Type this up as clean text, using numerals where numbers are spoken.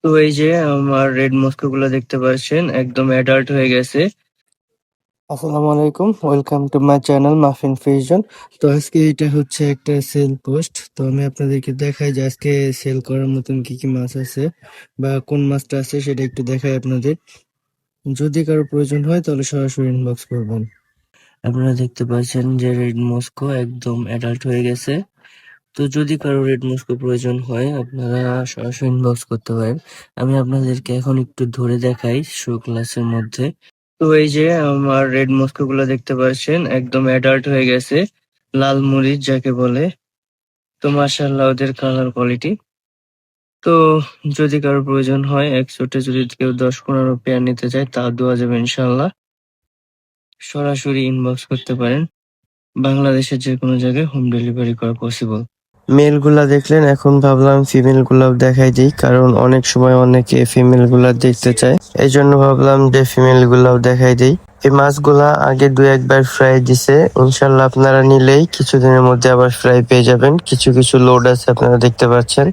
তো এই যে আমার রেড মস্কো গুলা দেখতে পাচ্ছেন একদম অ্যাডাল্ট হয়ে গেছে। আসসালামু আলাইকুম, welcome to my channel muffin fusion. তো আজকে এটা হচ্ছে একটা সেল পোস্ট। তো আমি আপনাদেরকে দেখাই যে আজকে সেল করার মতন কি কি মাছ আছে বা কোন মাছটা আছে সেটা একটু দেখাই আপনাদের। যদি কারো প্রয়োজন হয় তাহলে সরাসরি ইনবক্স করবেন। আপনারা দেখতে পাচ্ছেন যে রেড মস্কো একদম অ্যাডাল্ট হয়ে গেছে। তো যদি কারো রেড মস্কো প্রয়োজন হয় আপনারা সরাসরি ইনবক্স করতে পারেন। আমি আপনাদেরকে এখন একটু ধরে দেখাই শো গ্লাসের মধ্যে। তো এই যে আমার রেড মস্কো গুলা দেখতে পাচ্ছেন একদম অ্যাডাল্ট হয়ে গেছে, লাল মরিচ যাকে বলে। তো মাশাআল্লাহ ওদের কালার কোয়ালিটি। তো যদি কারো প্রয়োজন হয় একশোটে যদি কেউ 10-15 পেয়ার নিতে চায় তা দেওয়া যাবে ইনশাল্লাহ। সরাসরি ইনবক্স করতে পারেন। বাংলাদেশের যে কোনো জায়গায় হোম ডেলিভারি করা পসিবল। মেল গুলা দেখলেন, এখন ভাবলাম ফিমেল গুলাও দেখাই দিই, কারণ অনেক সময় অনেকে ফিমেল গুলা দেখতে চায়, এই জন্য ভাবলাম যে ফিমেল গুলাও দেখাই দিই। এই মাছগুলা আগে 2-1 বার ফ্রাই দিছে, ইনশাল্লাহ আপনারা নিলেই কিছুদিনের মধ্যে আবার ফ্রাই পেয়ে যাবেন। কিছু কিছু লোড আছে আপনারা দেখতে পাচ্ছেন।